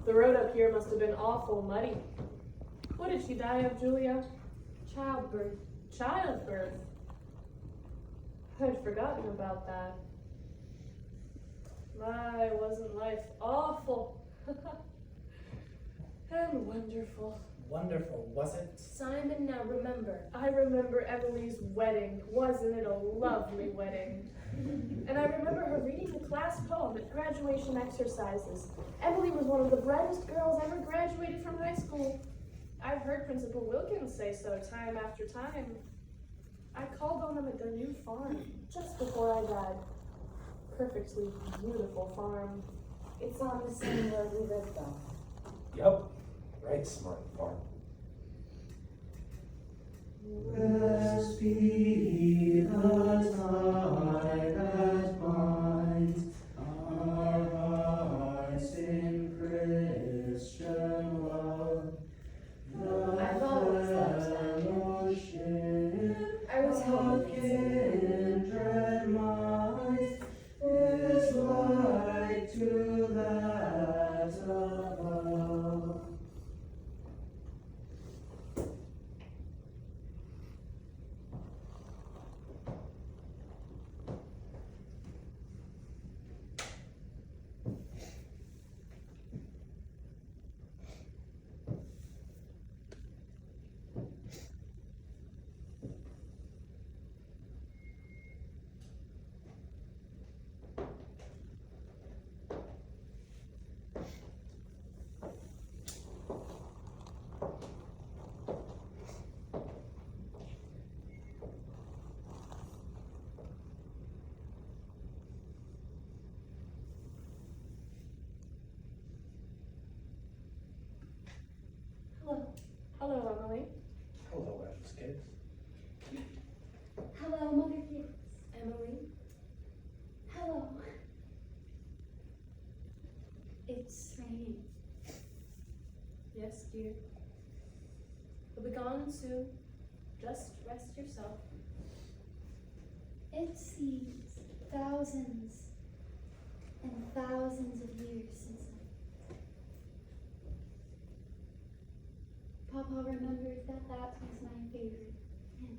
The road up here must have been awful muddy. What did she die of, Julia? Childbirth. Childbirth. I'd forgotten about that. My, wasn't life awful? And wonderful. Wonderful, was it? Simon, now remember. I remember Emily's wedding. Wasn't it a lovely wedding? And I remember her reading the class poem at graduation exercises. Emily was one of the brightest girls ever graduated from high school. I've heard Principal Wilkins say so time after time. I called on them at their new farm just before I died. Perfectly beautiful farm. It's on the same road we live though. Yep. Right, smart farm. Blessed be the tie that binds our hearts in Christian love. I've always loved Fellowship I was of hoping kindred minds is like to that above. Hello. Hello, Emily. Hello, Adam's kids. Hello, Mother Gibbs. Emily. Hello. It's raining. Yes, dear. We'll be gone soon. Just rest yourself. It seems thousands and thousands of years since Papa remembered that was my favorite hymn.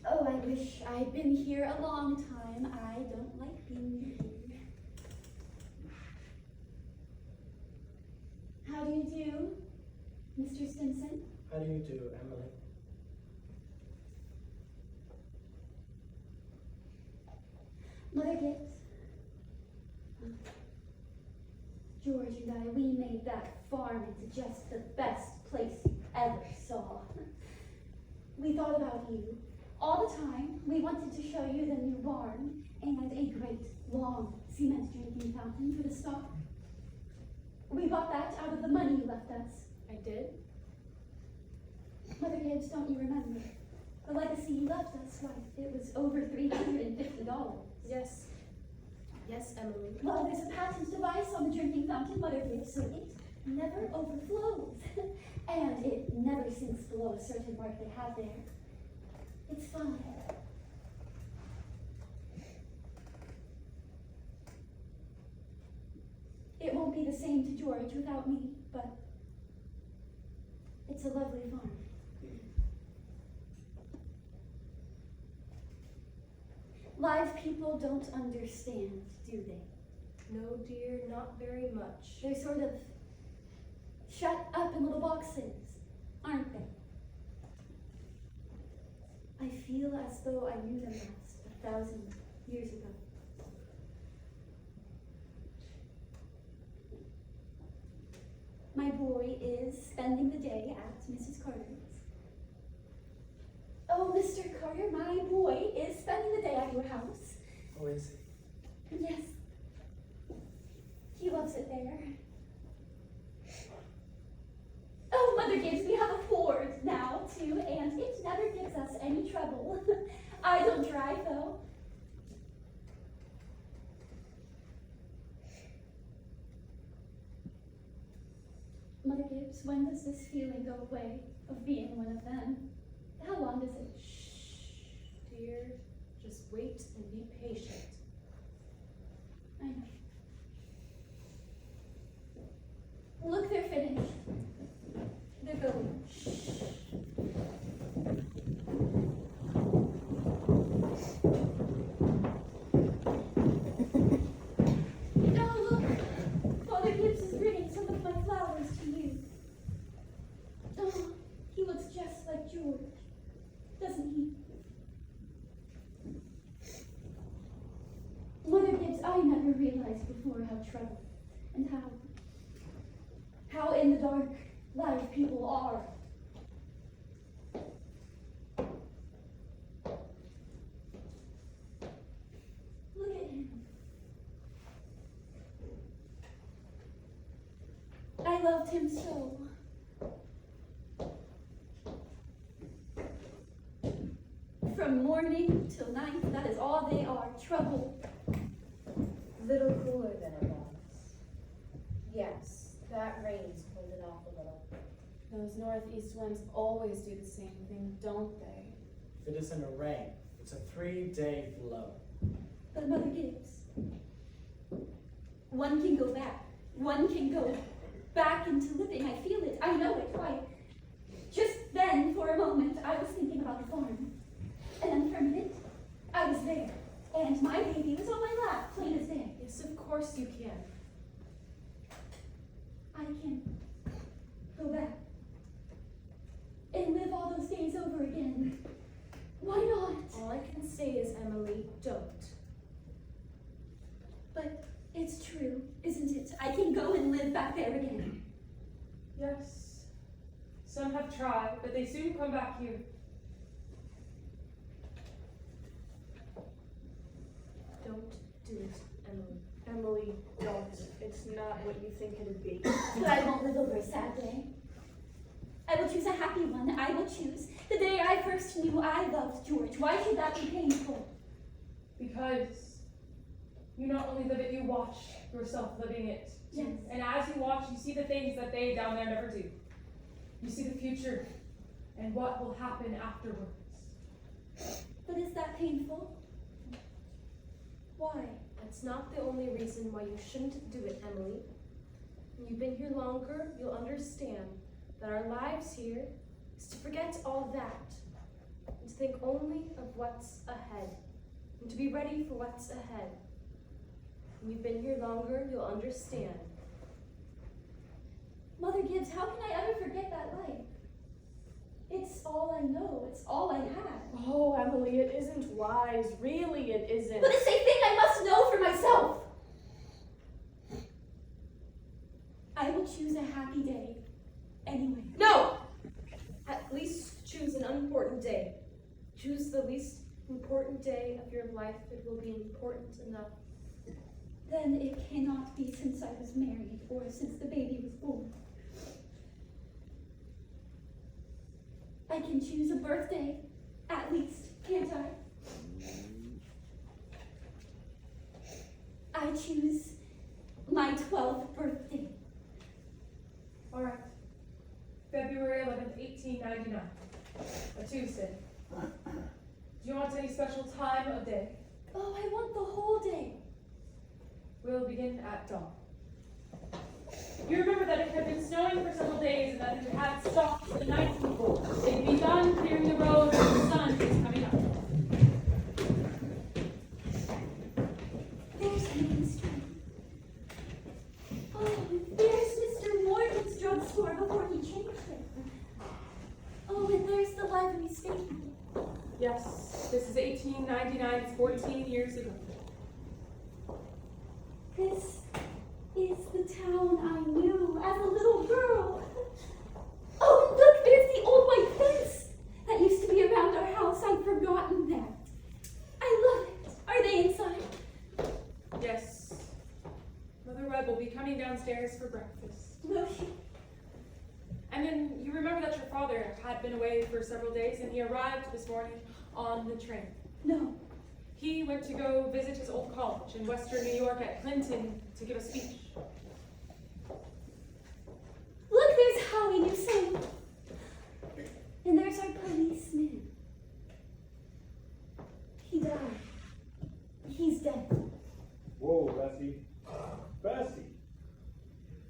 Oh, I wish I'd been here a long time. I don't like being here. How do you do, Mr. Stimson? How do you do, Emily? Mother Gibbs. George and I, we made that farm into just the best place you ever saw. We thought about you all the time. We wanted to show you the new barn and a great, long cement drinking fountain for the stock. We bought that out of the money you left us. I did? Mother Gibbs, don't you remember? The legacy you left us, why, it was over $350. Yes. Yes, Emily. Well, there's a patent device on the drinking fountain, Mother Gibbs, so it never overflows. And it never sinks below a certain mark they have there. It's fine. It won't be the same to George without me, but it's a lovely farm. Live people don't understand, do they? No, dear, not very much. They're sort of shut up in little boxes, aren't they? I feel as though I knew them last 1,000 years ago. My boy is spending the day at Mrs. Carter's. Oh, Mr. Carter, my boy is spending the day at your house. Oh, is he? Yes. He loves it there. Oh, Mother Gibbs, we have a Ford now, too, and it never gives us any trouble. I don't drive, though. Mother Gibbs, when does this feeling go away of being one of them? How long does it? Dear, just wait and be patient. I know. trouble, and how in the dark life people are. Look at him. I loved him so. From morning till night, that is all they are, trouble. Little cooler than it was. Yes, that rain's cooled it off a little. Those northeast winds always do the same thing, don't they? If it isn't a rain, it's a 3-day flow. But Mother Gibbs, one can go back. One can go back into living. I feel it. I know it. Why? Just then, for a moment, I was thinking about the farm. And then for a minute, I was there. And my baby was on my lap, plain as day. Yes, of course you can. I can go back and live all those days over again. Why not? All I can say is, Emily, don't. But it's true, isn't it? I can go and live back there again. Yes. Some have tried, but they soon come back here. Don't do it, Emily. Emily, don't. It's not what you think it'd be. But I won't live over a sad day. I will choose a happy one. I will choose the day I first knew I loved George. Why should that be painful? Because you not only live it, you watch yourself living it. Yes. And as you watch, you see the things that they down there never do. You see the future and what will happen afterwards. But is that painful? Why? That's not the only reason why you shouldn't do it, Emily. When you've been here longer, you'll understand that our lives here is to forget all that and to think only of what's ahead and to be ready for what's ahead. When you've been here longer, you'll understand. Mother Gibbs, how can I ever forget that life? It's all I know. It's all I had. Oh, Emily, it isn't wise. Really, it isn't. But it's a thing I must know for myself. I will choose a happy day anyway. No! At least choose an unimportant day. Choose the least important day of your life. It will be important enough. Then it cannot be since I was married or since the baby was born. I can choose a birthday, at least, can't I? I choose my 12th birthday. All right. February 11th, 1899. A Tuesday. Do you want any special time of day? Oh, I want the whole day. We'll begin at dawn. You remember that it had been snowing for several days and that it had stopped the night before. They'd begun clearing the road and the sun is coming up. There's Main Street. Oh, there's Mr. Morgan's drugstore before he changed it. Oh, and there's the library station. Yes, this is 1899. It's 14 years ago. This is the town I knew as a little girl. Oh, and look, there's the old white fence that used to be around our house. I'd forgotten that. I love it. Are they inside? Yes. Mother Webb will be coming downstairs for breakfast. Will she? And then you remember that your father had been away for several days and he arrived this morning on the train. No. He went to go visit his old college in Western New York at Clinton to give a speech. Look, there's Howie, you say. And there's our policeman. He died. He's dead. Whoa, Bessie. Bessie!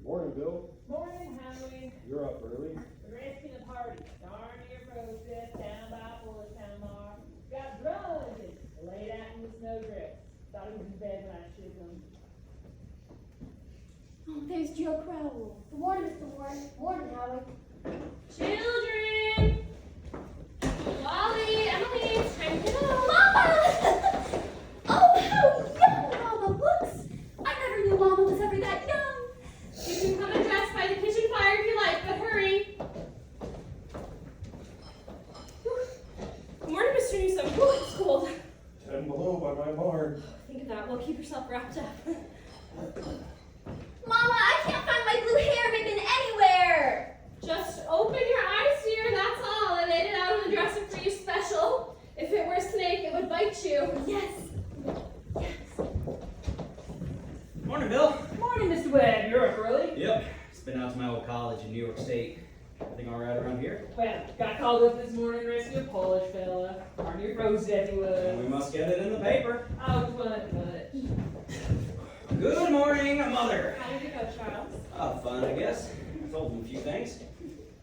Morning, Bill. Morning, Howie. You're up early. Risking a party. Darn near process, down by Fullertown Mar. Got drugged. Laid out in the snowdrifts. Thought he was in bed when I shook him. Oh, there's Joe Crowell. Good morning, Mr. Warren. Morning, Howie. Children! Lolly, Emily, it's time to get up. Mama! Oh, how young Mama looks! I never knew Mama was ever sister knew some. Ooh, it's cold. 10 below by my barn. Think of that. Well, keep yourself wrapped up. Mama, I can't find my blue hair ribbon anywhere. Just open your eyes, dear. That's all. I laid it out on the dresser for you special. If it were a snake, it would bite you. Yes. Morning, Bill. Morning, Mr. Webb. You're up early. Yep. Just been out to my old college in New York State. Everything all right around here? Well, got called up this morning to rescue a Polish fella. Darn near froze to death he And we was. must get it in the paper. Oh, what? Good morning, Mother. How did it go, Charles? Fun, I guess. I told them a few things.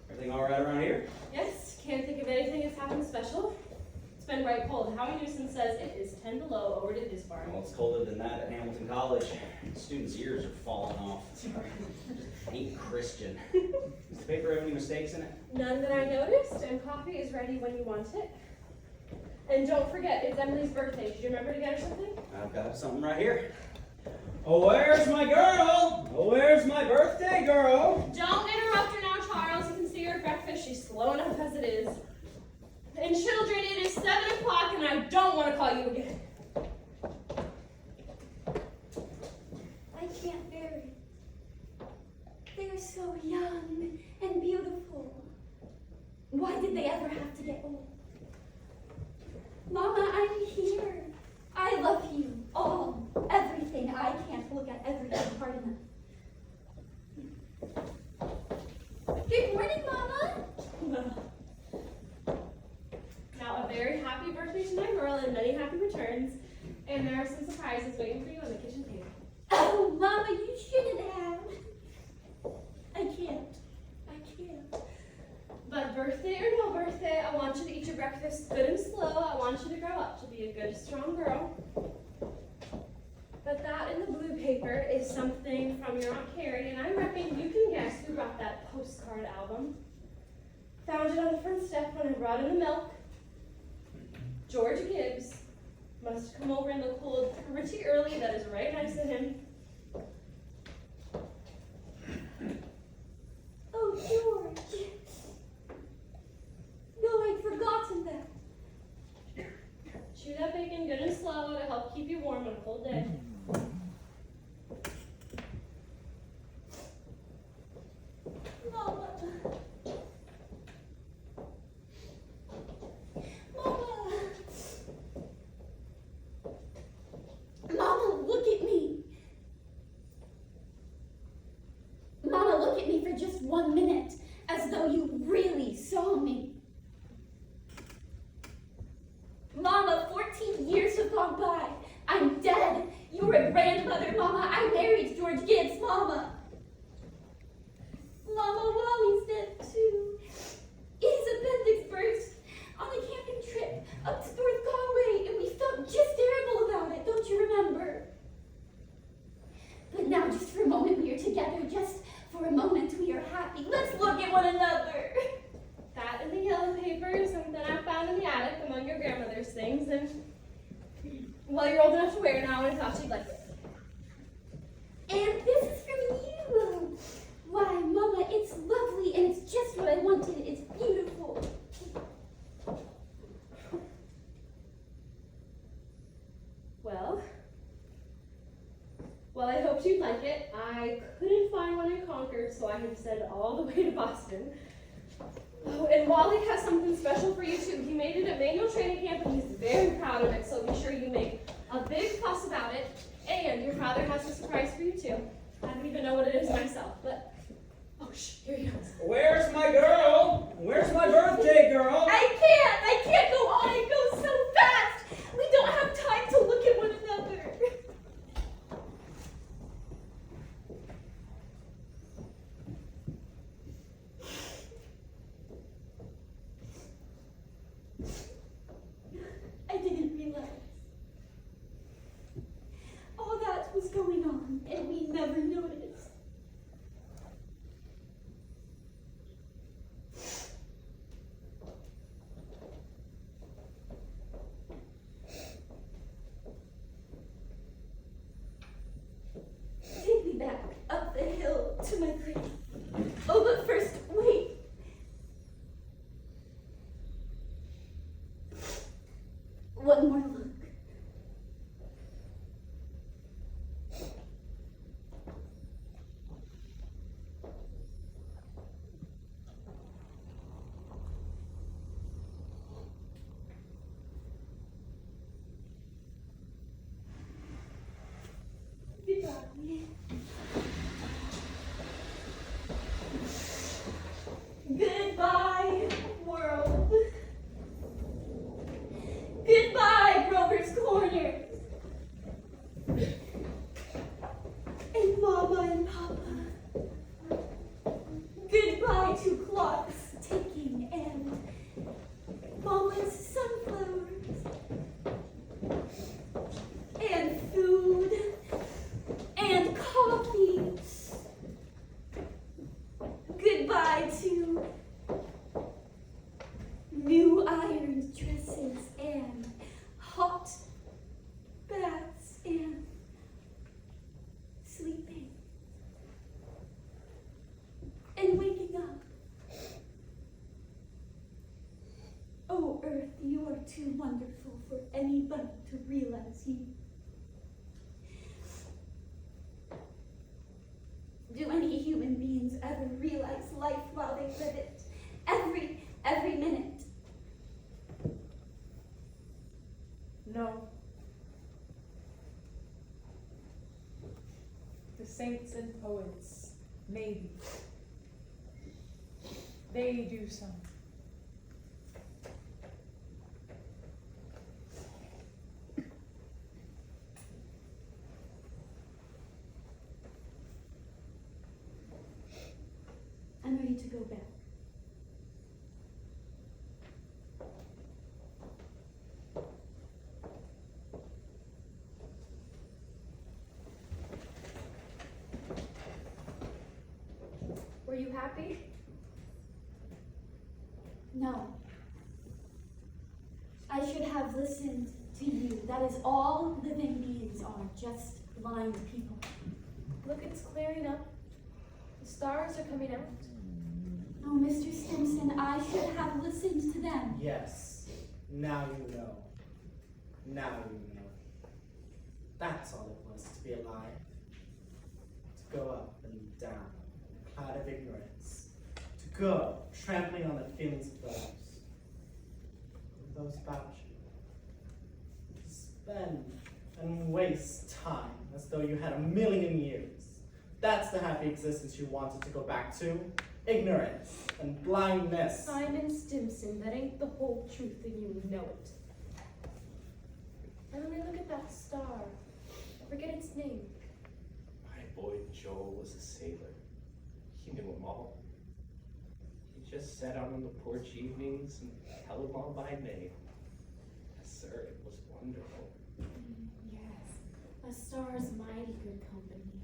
Everything all right around here? Yes, can't think of anything that's happened special. It's been right cold. Howie Newsom says it is 10 below over to his farm. Well, it's colder than that at Hamilton College. Students' ears are falling off. Ain't Christian. Does the paper have any mistakes in it? None that I noticed, and coffee is ready when you want it. And don't forget, it's Emily's birthday. Did you remember to get her something? I've got something right here. Oh, where's my girl? Oh, where's my birthday girl? Don't interrupt her now, Charles. You can see her at breakfast. She's slow enough as it is. And children, it is 7 o'clock, and I don't want to call you again. I can't bear it. They're so young and beautiful. Why did they ever have to get old? Mama, I'm here. I love you. All. Everything. I can't look at everything hard enough. Good morning, Mama. Now, a very happy birthday to my girl, and many happy returns. And there are some surprises waiting for you on the kitchen table. Oh, Mama, you shouldn't have. I can't. But birthday or no birthday, I want you to eat your breakfast good and slow. I want you to grow up to be a good, strong girl. But that in the blue paper is something from your Aunt Carrie, and I reckon you can guess who brought that postcard album. Found it on the front step when I brought in the milk. George Gibbs must have come over in the cold pretty early. That is right next to him. Oh, George. No, I'd forgotten that. Chew that bacon good and slow to help keep you warm on a cold day. Mama. Mama. Mama, look at me. Mama, look at me for just 1 minute, as though you really saw me. Mama, 14 years have gone by. I'm dead. You're a grandmother, Mama. I married George Gibbs, Mama. Mama, Wally's dead too. His appendix burst on a camping trip up to North Conway, and we felt just terrible about it. Don't you remember? But now, just for a moment, we are together. Just for a moment, we are happy. Let's look at one another. That and the yellow paper is something I found in the attic among your grandmother's things, and well, you're old enough to wear it now, and I thought you'd like it. And this is from you. Why, Mama, it's lovely, and it's just what I wanted. It's beautiful. Well, I hoped you'd like it. I couldn't find one in Concord, so I had to send all the way to Boston. Oh, and Wally has something special for you too. He made it at Manual Training Camp, and he's very proud of it, so be sure you make a big fuss about it. And your father has a surprise for you too. I don't even know what it is myself, but oh, here he comes. Where's my girl? Where's my birthday girl? I can't go on. It goes so fast. We don't have time to look at one another. I didn't realize all that was going on, and we never noticed. one more look. Goodbye, world. Goodbye, Grover's Corner. And Mama and Papa. Goodbye to clocks ticking and Mama's sunflowers. And food. And coffee. Goodbye to new iron dresses and hot baths and sleeping and waking up. Oh, Earth, you are too wonderful for anybody to realize you. Do any human beings ever realize life while they live it? Every minute. No. The saints and poets, maybe. They do some. I'm ready to go back. Were you happy? No. I should have listened to you. That is all living beings are, just blind people. Look, it's clearing up. The stars are coming out. Oh, Mr. Stimson, I should have listened to them. Yes. Now you know. Now you know. That's all it was to be alive. To go up and down in a cloud of ignorance. To go trampling on the feelings of those about you. To spend and waste time as though you had 1,000,000 years. That's the happy existence you wanted to go back to. Ignorance and blindness. Simon Stimson, that ain't the whole truth and you know it. Emily, look at that star. I forget its name. My boy Joel was a sailor. He knew them all. He just sat out on the porch evenings and held them all by name. Yes, sir, it was wonderful. Yes, a star's mighty good company.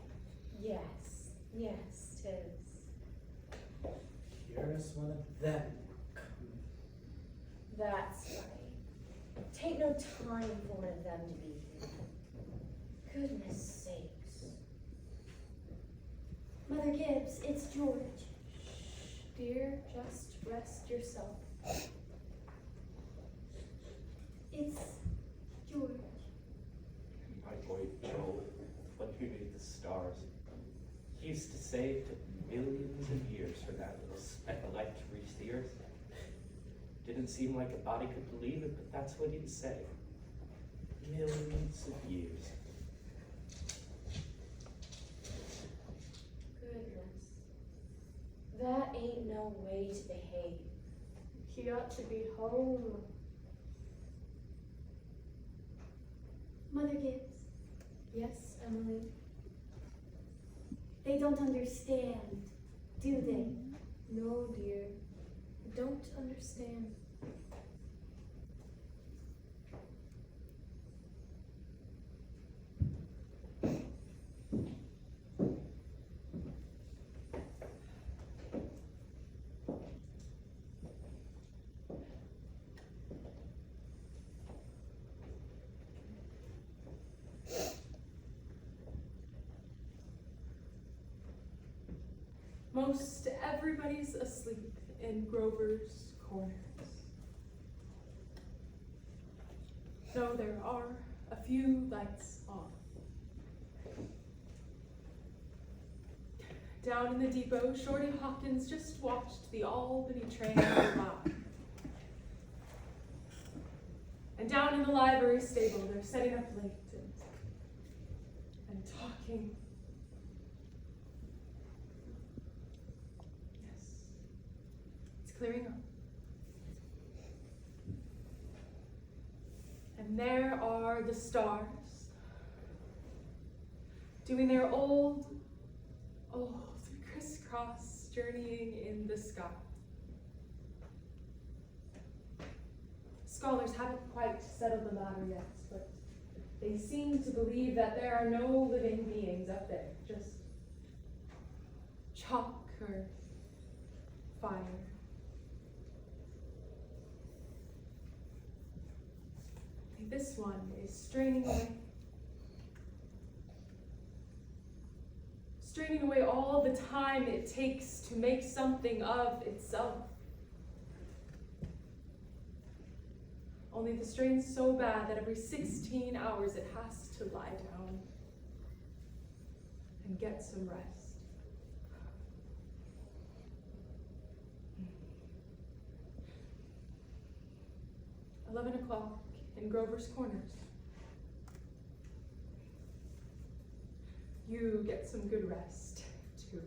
Yes, yes, 'tis. Here's one of them. That's right. Tain't no time for one of them to be here. Goodness sakes. Mother Gibbs, it's George. Dear, just rest yourself. It's George. My boy Joel, when he made the stars, he used to say it took millions of years for that little speck of light to reach the earth. Didn't seem like a body could believe it, but that's what he'd say. Millions of years. Goodness. That ain't no way to behave. He ought to be home. Mother Gibbs, Yes, Emily. they don't understand, do they? No, dear. I don't understand. Most everybody's asleep in Grover's Corners. No, there are a few lights on. Down in the depot, Shorty Hawkins just watched the Albany train go by. And down in the library stable, they're setting up late and talking. Yes, it's clearing up. And there are the stars, doing their old crisscross journeying in the sky. Scholars haven't quite settled the matter yet, but they seem to believe that there are no living beings up there, just chalk or fire. This one is straining away all the time it takes to make something of itself. Only the strain's so bad that every 16 hours it has to lie down and get some rest. Mm. 11 o'clock in Grover's Corners. You get some good rest, too.